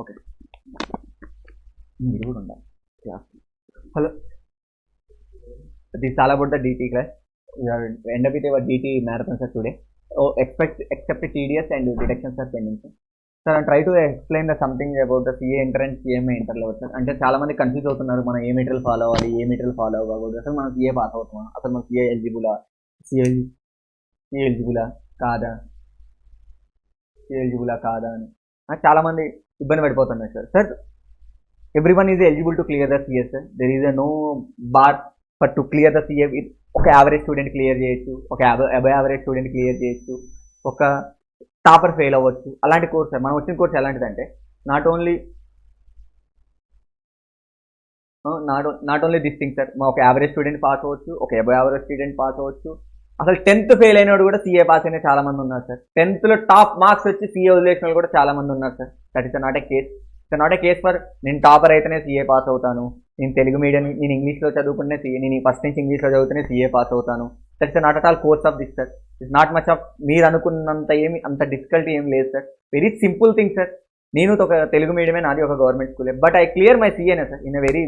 Okay, మీరు కూడా ఉండాలి. Hello, this is all about the DT class. We are end up with our DT marathon sir today. Oh, except TDS and deductions are pending sir. Sir, I try to explain the something about the CA inter and CMA inter level sir. అంటే చాలా మంది confuse అవుతున్నారు, మనం ఏ material follow అవ్వాలి, ఏ material follow అవ్వకూడదు, అసలు మనం CA pass అవుతున్నాం, అసలు మనం CA ఎలిజిబులా, CA ఎలిజిబులా కాదా, CA ఎలిజిబులా కాదా అని చాలా మంది ఇబ్బంది పడిపోతున్నారు sir. Sir, everyone is eligible to clear the CA sir. There is a no bar for to clear the CA with ఒక యావరేజ్ స్టూడెంట్ క్లియర్ చేయొచ్చు, ఒక అబవ్ యావరేజ్ స్టూడెంట్ క్లియర్ చేయొచ్చు, ఒక టాపర్ ఫెయిల్ అవ్వచ్చు. అలాంటి కోర్స్ మనం వచ్చిన course ఎలాంటిదంటే not only this thing sir. ఒక యావరేజ్ స్టూడెంట్ పాస్ అవ్వచ్చు, ఒక అబవ్ యావరేజ్ స్టూడెంట్ పాస్ అవ్వచ్చు. అసలు 10th ఫెయిల్ అయినోడు కూడా CA పాస్ అయిన చాలా మంది ఉన్నారు సార్. 10th లో టాప్ మార్క్స్ వచ్చి CA వదిలేసిన వాళ్ళు కూడా చాలా మంది ఉన్నారు sir. That is not a case. It's not a case for నేను టాపర్ అయితేనే CA పాస్ అవుతాను, నేను తెలుగు మీడియం, నేను ఇంగ్లీష్లో చదువుకునే CA, నేను ఫస్ట్ నుంచి ఇంగ్లీష్లో చదువుతూనే CA పాస్ అవుతాను. That's not at all course of this sir. It's not much of మీరు అనుకున్నంత ఏమి అంత డిఫికల్టీ ఏం లేదు sir. Very simple thing sir. నేను ఒక తెలుగు మీడియమే, నాది ఒక గవర్నమెంట్ స్కూలే, but I clear my CA sir in a very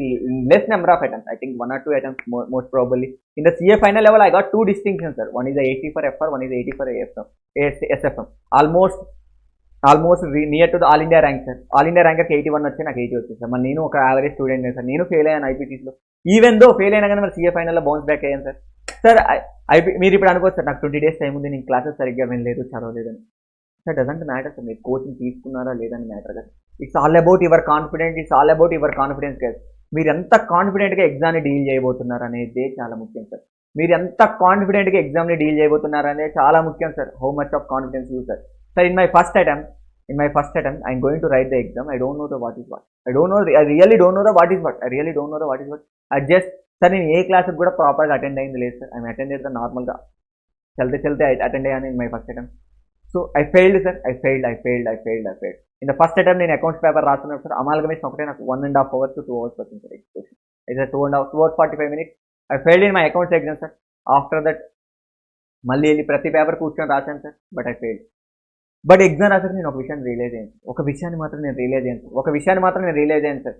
less number of attempts. I think 1 or 2 attempts most probably. In the CA final level I got 2 distinctions sir. One is a 80 for FR, one is 80 for SFM. Almost near to the all India rank sir. All India rank 81 వచ్చి నాకు 80 వచ్చింది sir. మరి నేను ఒక average student sir. నేను fail అయ్యాను ఐపీటీస్లో. Even though fail అయినా కానీ మరి CA ఫైనల్లో బౌన్స్ బ్యాక్ అయ్యాను సార్. సార్ మీరు ఇప్పుడు అనుకోవచ్చు సార్, నాకు 20 days టైం ఉంది, నేను క్లాసెస్ సరిగ్గా వినలేదు, చదవలేదని. Sir, doesn't matter sir. మీరు కోచింగ్ తీసుకున్నారా లేదని మ్యాటర్ కదా. It's all about your confidence, it's all about your confidence కదా. మీరు ఎంత కాన్ఫిడెంట్గా ఎగ్జామ్ని డీల్ చేయబోతున్నారు అనేది చాలా ముఖ్యం సార్. మీరు ఎంత కాన్ఫిడెంట్గా ఎగ్జామ్ని డీల్ చేయబోతున్నారు అనేది చాలా ముఖ్యం sir. How much of confidence you sir. Sir, in my first attempt I'm going to write the exam. I don't know the what is what. I really don't know the what is what. I just sir నేను ఏ క్లాస్కి కూడా ప్రాపర్గా attend అయింది లేదు sir. I attended the నార్మల్గా చల్తే attend అయ్యాను in my first attempt. So I failed sir. I failed. In the first attempt నేను అకౌంట్స్ పేపర్ రాస్తున్నాను సార్. అమాల్గమేషన్ ఒకటే నాకు 1.5 hours to 2 hours పడుతుంది సార్ ఎగ్జిక్యూషన్. అయితే 2 hours 45 minutes. I failed in my accounts exam sir. After that మళ్ళీ వెళ్ళి ప్రతి paper కూర్చొని రాశాను sir, but I failed. But exam రాసాక నేను ఒక విషయాన్ని రియలైజ్ అయ్యాను సార్.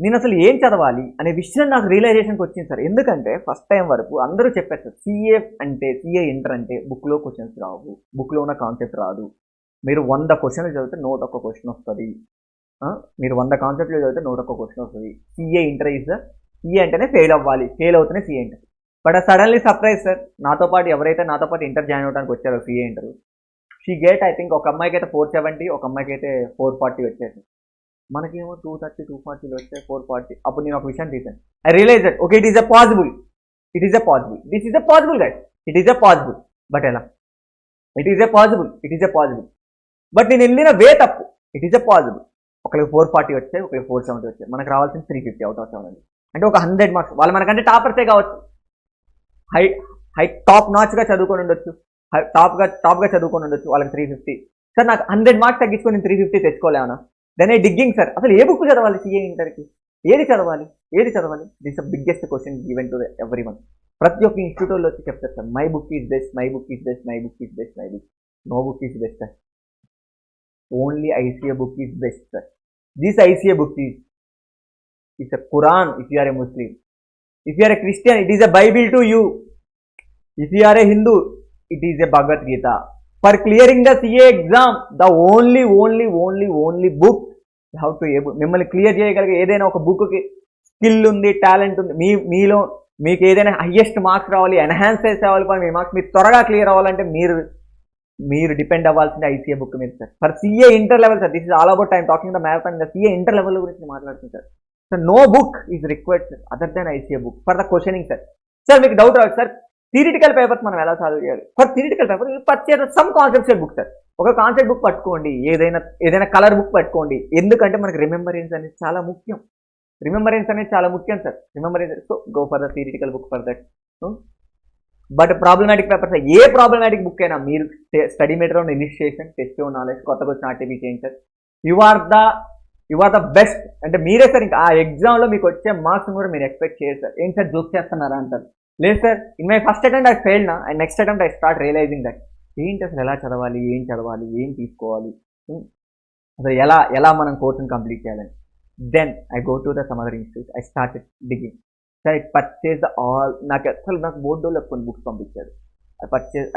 నేను అసలు ఏం చదవాలి అనే విషయం నాకు రియలైజేషన్కి వచ్చింది సార్. ఎందుకంటే ఫస్ట్ టైం వరకు అందరూ చెప్పారు సార్, CA ఇంటర్ అంటే బుక్లో క్వశ్చన్స్ రావు, బుక్లో ఉన్న కాన్సెప్ట్ రాదు, మీరు 100 క్వశ్చన్లు చదివితే 101 క్వశ్చన్ వస్తుంది, మీరు 100 కాన్సెప్ట్లు చదివితే 101 క్వశ్చన్ వస్తుంది. CA ఇంటర్ CA అంటేనే ఫెయిల్ అవ్వాలి, ఫెయిల్ అవుతూనే CA inter. But suddenly surprise sir, నాతో పాటు ఇంటర్ జాయిన్ అవడానికి వచ్చారు CA inter, she gate I think ఒక అమ్మాయికి అయితే 470, ఒక అమ్మాయికి అయితే 440 వచ్చేసి, మనకేమో 230, 240 వచ్చాయి, 440. అప్పుడు నేను ఒక విషయం తీసాను. I realise that okay, it is a possible, this is a possible guys, it is a possible. But ఎలా? It is a possible, but నేను వెళ్ళిన వే తప్పు. It is a possible. ఒకరికి 440 వచ్చాయి, ఒకరికి 470 వచ్చాయి. మనకు రావాల్సిన 350 అవుట్ ఆఫ్ 700. అంటే ఒక 100 మార్క్స్. వాళ్ళు మనకంటే టాపర్సే కావచ్చు, హై టాప్ నాచ్గా చదువుకొని ఉండొచ్చు, టాప్గా చదువుకొని ఉండొచ్చు, వాళ్ళకి 350. సార్, నాకు 100 మార్క్స్ తగ్గించుకొని నేను 350 తెచ్చుకోలేమన్నా? Then I digging sir. అసలు ఏ బుక్ చదవాలి CA ఇంటర్కి? ఏది చదవాలి? This the biggest question given to everyone. ప్రతి ఒక్క ఇన్స్టిట్యూట్లో వచ్చి చెప్తారు sir, my book is best. No book is best sir. Only ICA book is best sir. This ICA book is a Quran if you are a Muslim. If you are a Christian, it is a Bible to you. If you are a Hindu, it is a Bhagavad Gita. For clearing the CA exam, the only book you have to able, మిమ్మల్ని clear చేయగలిగే ఏదైనా ఒక బుక్కి skill ఉంది, talent ఉంది, మీలో మీకు ఏదైనా highest marks రావాలి, ఎన్హాన్స్ చేసేవాలి, మీ మార్క్స్ మీరు త్వరగా క్లియర్ అవ్వాలంటే మీరు డిపెండ్ అవ్వాల్సింది ICA బుక్ మీద sir. For CA inter level sir, this is all about time talking the marathon. CA inter level గురించి మాట్లాడుతుంది sir. Sir, no book is required sir other than ICA book for the questioning sir. Sir, మీకు doubt రావచ్చు sir, theoretical papers మనం ఎలా solve చేయాలి? For theoretical paper purchase some conceptual book sir. ఒక concept book పట్టుకోండి, ఏదైనా colour book పట్టుకోండి. ఎందుకంటే మనకి రిమెంబరెన్స్ అనేది చాలా ముఖ్యం sir. So go for the theoretical book for that. But problematic papers, a problematic book అయినా మీరు study material initiation, test knowledge, కొత్తగా వచ్చిన ఆర్టీబీ చేయండి sir. You are the best. అంటే మీరే సార్, ఇంకా ఆ ఎగ్జామ్లో మీకు వచ్చే మార్క్స్ కూడా మీరు ఎక్స్పెక్ట్ చేయరు సార్. ఏం సార్ జోక్ చేస్తున్నారా అంటారు. లేదు sir, in my first attempt I failed నా, and next attempt I start realising that ఏంటి అసలు ఎలా చదవాలి, ఏం తీసుకోవాలి. అసలు ఎలా మనం కోర్సుని కంప్లీట్ చేయాలని. Then I go to the some other institute, I started digging. So I purchase all, నాకు బోర్డులో కొన్ని బుక్స్ పంపించారు.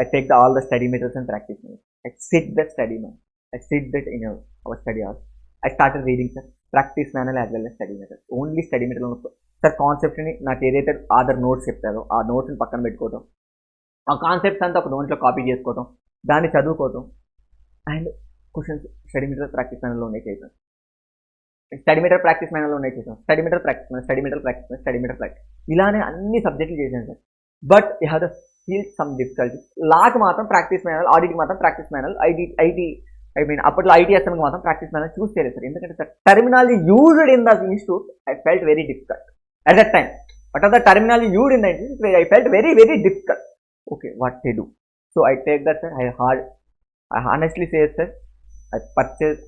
I take all the study methods and practice methods. I sit the study man. I sit that in our study house. I started reading, sir, practice manual as well as study methods. Only study method. Sir, concept ni నాకు ఏదైతే other notes చెప్తారో ఆ నోట్స్ని పక్కన పెట్టుకోవడం, ఆ concepts అంతా ఒక నోట్లో కాపీ చేసుకోవడం, దాన్ని చదువుకోవడం, and questions study material practice మాన్యువల్లోనే చేసాం. స్టడీ మెటీరియల్ ప్రాక్టీస్ మాన్యువల్లోనే చేసాం. Study material practice manual, study material practice manual, study material practice, ఇలానే అన్ని సబ్జెక్టులు చేశాను sir. But you have the feel some difficulty. లాకి మాత్రం ప్రాక్టీస్ మాన్యువల్, ఆడిట్కి మాత్రం ప్రాక్టీస్ మాన్యువల్, అప్పట్లో ఐటీఎస్ఎంకి మాత్రం ప్రాక్టీస్ మాన్యువల్ చూస్ చేయలేదు సార్. ఎందుకంటే sir terminology used in the institute I felt very difficult at that time. What are the terminology used in the institute? I felt very, very difficult. Okay, what they do? So I take that, sir. I honestly say, sir,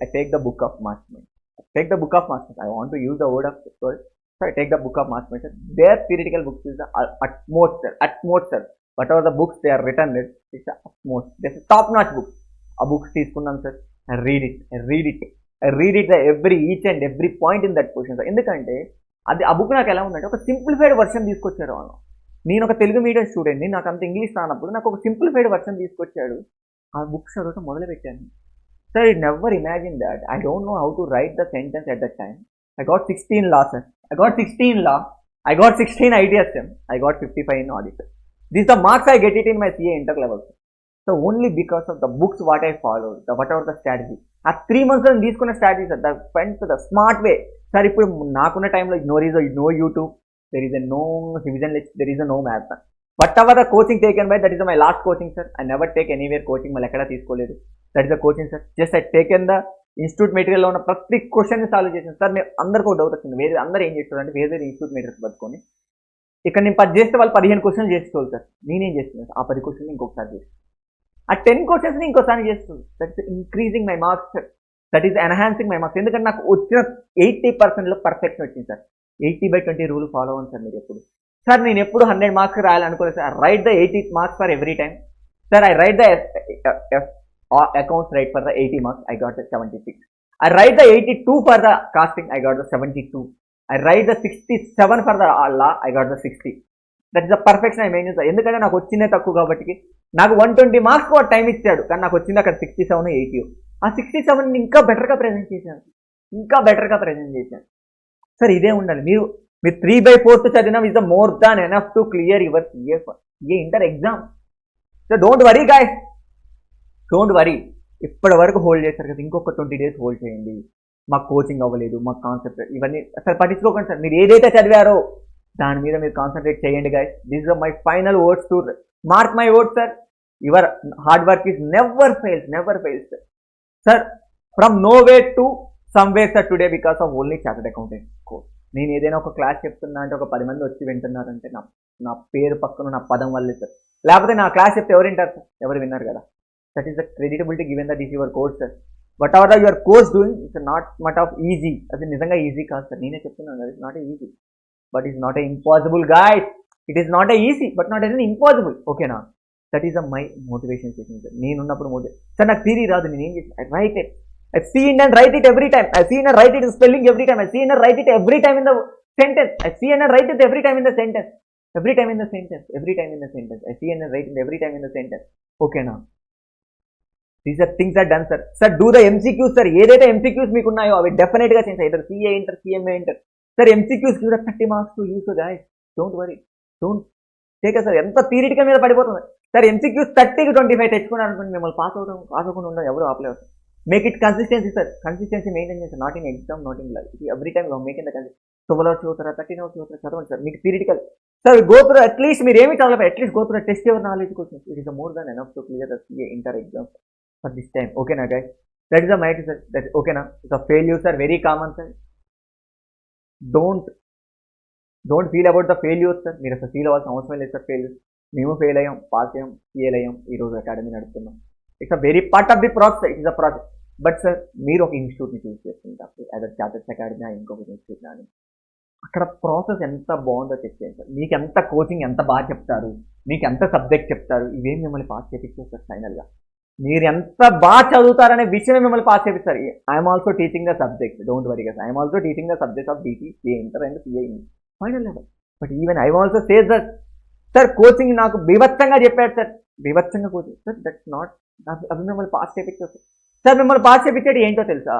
I take the book of mastermind. I take the book of mastermind. I want to use the word of story. So I take the book of mastermind, sir. Their theoretical books is the utmost, sir. Whatever the books they are written with, it's the utmost. This is top-notch books. A books తీసుకున్నాం sir. I read it each and every point in that portion, sir. ఎందుకంటే అది ఆ book నాకు ఎలా ఉందంటే ఒక simplified version తీసుకొచ్చారు వాళ్ళు. నేను ఒక తెలుగు మీడియం స్టూడెంట్ని, నాకు అంత ఇంగ్లీష్ రానప్పుడు నాకు ఒక సింప్లిఫైడ్ వర్షన్ తీసుకొచ్చాడు. ఆ బుక్స్ చదవటం మొదలుపెట్టాను sir. I never imagine that. I don't know how to write the sentence at that time. I got 16 law, sir. I got 16 ITSM. I got 55 in audit. These are the marks I get it in my CA inter level, sir. So only because of the books what I followed, whatever the strategy. ఆ 3 months లో తీసుకున్న strategy sir, that went the smart way. Sir ఇప్పుడు నాకున్న టైంలో no YouTube, there is no revision list, there is no math. Whatever the coaching taken by, that is my last coaching sir. I never take anywhere coaching, మళ్ళీ ఎక్కడా తీసుకోలేదు. That is the coaching sir. Just I taken the institute మెటీరియల్లో ఉన్న ప్రతి క్వశ్చన్ని solve చేసాను sir. నేను అందరికీ ఒక డౌట్ వచ్చింది, అందరూ ఏం చేస్తారు అంటే వేరే ఇన్స్టిట్యూట్ మెటీరియల్స్ పట్టుకొని ఇక్కడ నేను 10 చేస్తే వాళ్ళు 15 క్వశ్చన్స్ చేసుకోవాలి సార్. నేనేం చేస్తున్నాను, ఆ 10 క్వశ్చన్ ఇంకొకసారి చేస్తాను, ఆ 10 క్వశ్చన్స్ని ఇంకోసారి చేస్తుంది. That is increasing my marks sir. That is enhancing my marks. ఎందుకంటే నాకు వచ్చిన 80%లో పర్ఫెక్షన్ వచ్చింది సార్. 80/20 రూల్ ఫాలో అవ్వండి సార్ మీరు ఎప్పుడు. సార్ నేను ఎప్పుడు 100 మార్క్స్ రాయాలనుకోలేదు sir. I write the 80 marks for every time sir. I write the accounts right for the 80 marks, I got the 76. I write the 82 for the casting, I got the 72. I write the 67 for the law, I got the 60. That is the perfection I maintain. ఎందుకంటే నాకు వచ్చిందే తక్కువ కాబట్టి నాకు 120 marks కూడా time ఇచ్చాడు, కానీ నాకు వచ్చింది అక్కడ 67, 80. ఆ 67 ఇంకా బెటర్గా ప్రజెంట్ చేశాను సార్. ఇదే ఉండాలి. మీరు 3/4 చదివినా is the more than enough to clear your CA inter exam. So don't worry guys, don't worry. ఇప్పటి వరకు హోల్డ్ చేశారు కదా, ఇంకొక 20 days హోల్డ్ చేయండి. మాకు కోచింగ్ అవ్వలేదు, మాకు కాన్సెప్ట్ ఇవన్నీ అసలు పట్టించుకోకండి సార్. మీరు ఏదైతే చదివారో దాని మీద మీరు కాన్సన్ట్రేట్ చేయండి guys. This are my final words to mark my words sir. Your hard work is never fails sir. From no way to somewhere sir today because of only chartered accountant course. నేను ఏదైనా ఒక class చెప్తున్నా అంటే ఒక 10 మంది వచ్చి వింటున్నారంటే నా పేరు పక్కన నా పదం వల్లే సార్. లేకపోతే నా క్లాస్ చెప్తే ఎవరు వింటారు సార్? ఎవరు విన్నారు కదా. That is the creditability given that is your course, sir. Whatever your course doing, it's not much of easy. అది నిజంగా ఈజీ కాదు సార్. నేనే చెప్తున్నాను, it's not easy but it's not impossible guys. It is not easy but not impossible. ఓకేనా? That is my motivation చేసింది sir. నేనున్నప్పుడు sir నాకు theory రాదు, నేను ఏం చేసి I write it. I see in and write it every time. I see in and write it spelling every time. I see in and write it every time in the sentence. I see in and write it every time in the sentence. I see and write it every time in the sentence. Okay now. These are things are done, sir. Sir, do the MCQs, sir. ఏదైతే MCQs మీకు ఉన్నాయో అవి definite గా చేయండి. either CA inter, CMA inter. Sir MCQs కి 30 marks to use guys. Don't worry, don't take sir. ఎంత theoretical మీద పడిపోతుంది సార్. MCQs 30కి 25 తెచ్చుకున్నారు అనుకోండి, మిమ్మల్ని పాస్ అవ్వకుండా ఉండవు, ఎవరు ఆపలేరు. Make it consistency sir. Consistency maintain చేస్తారు. Not in exam, not in life. Every time make in the 12 hours చదువుతారా, 13 hours చదువుతారా, చదవండి సార్. మీకు theoretical sir go through at least మీరు ఏమి చదవాలి, at least go through test your knowledge questions. It is more than enough to clear the CA inter exam for this time. Okay na guys, that is the might sir. That okay na. The failures are very common sir. Don't feel about the failures sir. మీరు అసలు feel అవ్వాల్సిన అవసరం లేదు sir. Failures మేము fail అయ్యాం, pass అయ్యాం, fail అయ్యాం, ఈరోజు అకాడమీ నడుపుతున్నాం. It's a very part of the process. It is a process. But sir మీరు ఒక ఇన్స్టిట్యూట్ని చూస్ చేసుకుంటారు, అదర్ చార్టర్స్ అకాడమీ, ఇంకొక ఇన్స్టిట్యూట్ కానీ అక్కడ ప్రాసెస్ ఎంత బాగుందో చెక్ చేయండి సార్. మీకు ఎంత కోచింగ్ ఎంత బాగా చెప్తారు, మీకు ఎంత సబ్జెక్ట్ చెప్తారు, ఇవేం మిమ్మల్ని పాస్ చేయించారు సార్. ఫైనల్గా మీరు ఎంత బాగా చదువుతారనే విషయమే మిమ్మల్ని పాస్ చేపిస్తారు. I'm also teaching the subject, don't worry guys, I'm also teaching the subject of DT, CA inter and CA final level. But even I also says that sir coaching నాకు బీభత్సంగా చెప్పాడు సార్, బీభత్సంగా coaching sir, that's not, అవి మిమ్మల్ని pass చేపించారు sir. మిమ్మల్ని pass చేపించేది ఏంటో తెలుసా?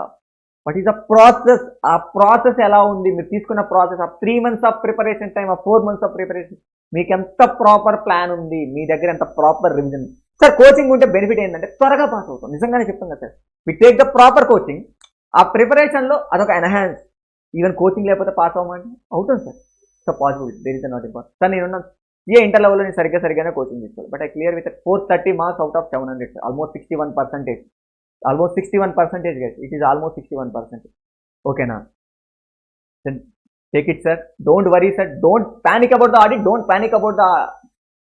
What is the process? ఆ ప్రాసెస్ ఎలా ఉంది, మీరు తీసుకున్న ప్రాసెస్, ఆ 3 months ఆఫ్ ప్రిపరేషన్ టైం, ఆ 4 months ఆఫ్ ప్రిపరేషన్, మీకు ఎంత ప్రాపర్ ప్లాన్ ఉంది, మీ దగ్గర ఎంత ప్రాపర్ రివిజన్. సార్ కోచింగ్ ఉంటే బెనిఫిట్ ఏంటంటే త్వరగా పాస్ అవుతాం, నిజంగానే చెప్తాను కదా sir. We take the proper coaching, ఆ ప్రిపరేషన్లో అదొక ఎన్హాన్స్. ఈవెన్ కోచింగ్ లేకపోతే పాస్ అవ్వమంటే అవుతుంది sir, so possibility there is not important. Sir నేను ఇంటర్ లెవెల్లో నేను సరిగ్గానే కోచింగ్ తీసుకోవాలి, but I clear with 430 marks out of 700, almost 61%, almost 61% guys, it is almost 61%. ఓకేనా? Take it sir, don't worry sir, don't panic about the audit, don't panic about the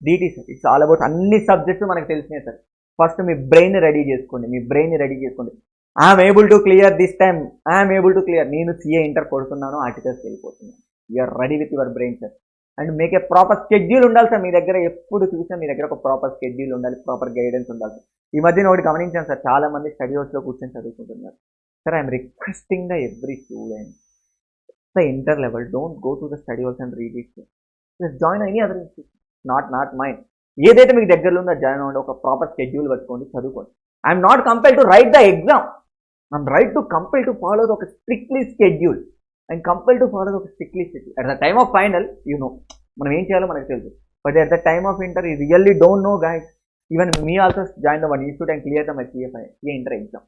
DT sir. It's all about అన్ని subjects మనకు తెలిసినాయి sir. First మీ brain ready చేసుకోండి, మీ brain ready చేసుకోండి. I'm able to clear this time, I'm able to clear. నేను CA inter కొడుతున్నాను, ఆర్టికల్స్కి వెళ్ళిపోతున్నాను. You're ready with your brain sir. And make a proper schedule ఉండాలి సార్ మీ దగ్గర. ఎప్పుడు చూసినా మీ దగ్గర ఒక ప్రాపర్ స్కెడ్యూల్ ఉండాలి, ప్రాపర్ గైడెన్స్ ఉండాలి సార్. ఈ మధ్య ఒకటి గమనించాను సార్, చాలా మంది స్టడీ హౌస్లో కూర్చొని చదువుకుంటున్నారు sir. I'm requesting the every student the inter level, don't go to the study house and read it, just join any other institute, not mind. ఏదైతే మీకు దగ్గరలో ఉందో జాయిన్ అవ్వండి, ఒక ప్రాపర్ స్కెడ్యూల్ పెట్టుకోండి, చదువుకోండి. I'm not compel to write the exam, I'm right to compel to follow ఒక strictly schedule, and compel to follow ఒక strictly schedule. At the time of final you know మనం ఏం చేయాలో మనకు తెలుసు, but at the time of inter you really don't know guys. Even me also join the one institute and clear the my CA inter exam.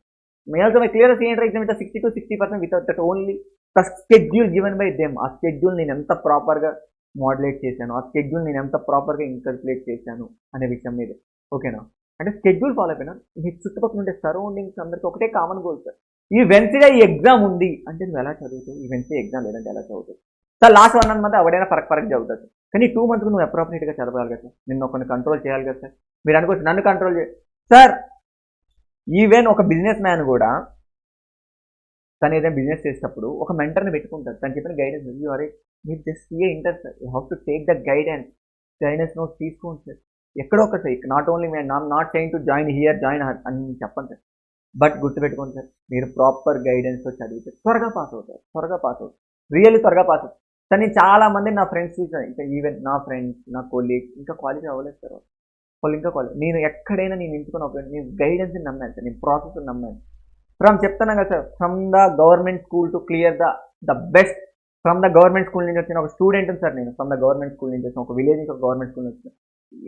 Me also my clear the CA inter exam with a 60 to 60% without that only the schedule given by them. ఆ schedule నేను ఎంత ప్రాపర్గా మోడలేట్ చేశాను, ఆ schedule నేను ఎంత ప్రాపర్గా ఇన్కల్కులేట్ చేశాను అనే విషయం మీద. ఓకేనా? అంటే స్కెడ్యూల్ ఫాలో అయిపోయినా మీ చుట్టుపక్కల ఉండే సరౌండింగ్స్ అందరికీ ఒకటే కామన్ గోల్ సార్. ఈ వెన్స్డే ఈ ఎగ్జామ్ ఉంది అంటే నువ్వు ఎలా చదువుతావు, ఈ వెన్స్డే ఎగ్జామ్ లేదంటే ఎలా చదువుతావు సార్. లాస్ట్ 1 month ఎవడైనా ఫరక్ చదువుతావు సార్, కానీ 2 months నువ్వు అప్రోప్రియేట్గా చదవాలి కదా సార్. నిన్ను కొన్ని కంట్రోల్ చేయాలి కదా సార్. మీరు అనుకోవచ్చు నన్ను కంట్రోల్ సార్. ఈవెన్ ఒక బిజినెస్ మ్యాన్ కూడా తను ఏదైనా బిజినెస్ చేసేటప్పుడు ఒక మెంటర్ని పెట్టుకుంటారు, తను చెప్పిన గైడెన్స్ మీరు just CA inter sir, you have to take the guidance notes తీసుకోండి సార్. ఎక్కడో ఒక sir, not only not train to join here join అని చెప్పండి సార్, బట్ గుర్తుపెట్టుకోండి సార్, మీరు ప్రాపర్ గైడెన్స్తో చదివితే త్వరగా పాస్ అవుతారు, రియల్లీ త్వరగా పాస్ అవుతారు సార్. నేను చాలా మంది నా ఫ్రెండ్స్ చూసాను, ఇంకా ఈవెన్ నా ఫ్రెండ్స్, నా కొలీగ్స్ ఇంకా క్వాలిఫై అవ్వలేదు సార్ వాళ్ళు, ఇంకా క్వాలిఫై. నేను ఎక్కడైనా నేను ఎంచుకున్న ఒక నేను గైడెన్స్ని నమ్మాను సార్, నేను ప్రాసెస్ని నమ్మాను. చెప్తాను కదా sir, from the government school to clear the best. From the government school నుంచి వచ్చిన ఒక స్టూడెంట్ సార్ నేను, ఫ్రమ్ ద గవర్నమెంట్ స్కూల్ నుంచి వచ్చిన ఒక విలేజ్ నుంచి ఒక గవర్నమెంట్ స్కూల్ నుంచి వచ్చిన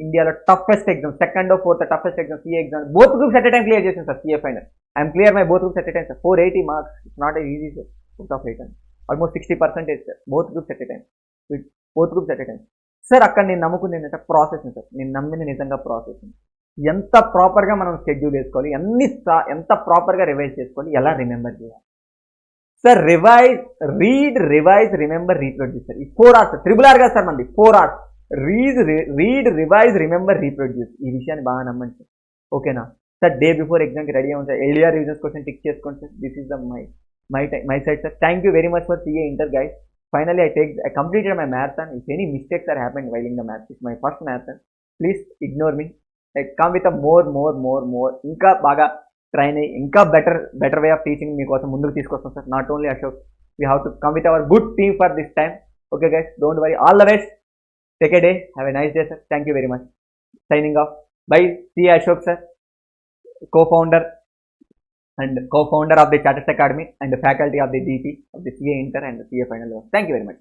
ఇండియాలో toughest exam, 2nd or 4th toughest exam CA exam, both groups at a time clear చేశాను sir. CA final I'm clear my both groups at a time sir. 480 marks, it's not easy sir. Out of 8 almost 60% sir. Both groups at a time sir. అక్కడ నేను నమ్ముకుంది ఏంటంటే process sir, నేను నమ్మింది నిజంగా process. ఎంత ప్రాపర్గా మనం షెడ్యూల్ వేసుకోవాలి, ఎంత ప్రాపర్గా రివైజ్ చేసుకోవాలి, ఎలా రిమెంబర్ చేయాలి sir. Revise remember reproduce sir. ఈ 4 hours ట్రిపుల్ ఆర్ కదా సార్ మనది, 4 hours read revise remember reproduce. ఈ విషయాన్ని బాగా నమ్మండి సార్. ఓకేనా సార్? డే బిఫోర్ ఎగ్జామ్కి రెడీ అవ్వండి sir. LDR revisions question tick చేసుకోండి sir. This is the my side sir. Thank you very much for CA inter guys. Finally, I completed my marathon. If any mistakes are happening while in the marathon, it's my first marathon. Please ignore me. I come with a more. ఇంకా బాగా train అయ్యి ఇంకా better way of teaching మీకోసం ముందుకు తీసుకొస్తాం sir. Not only Ashok, we have to come with our good team for this time. Okay guys, don't worry. All the best. Take a day. Have a nice day sir. Thank you very much. Signing off. Bye. See Ashok sir, co-founder of the Chartered Academy and the faculty of the DT of the CA Inter and the CA Final. Thank you very much.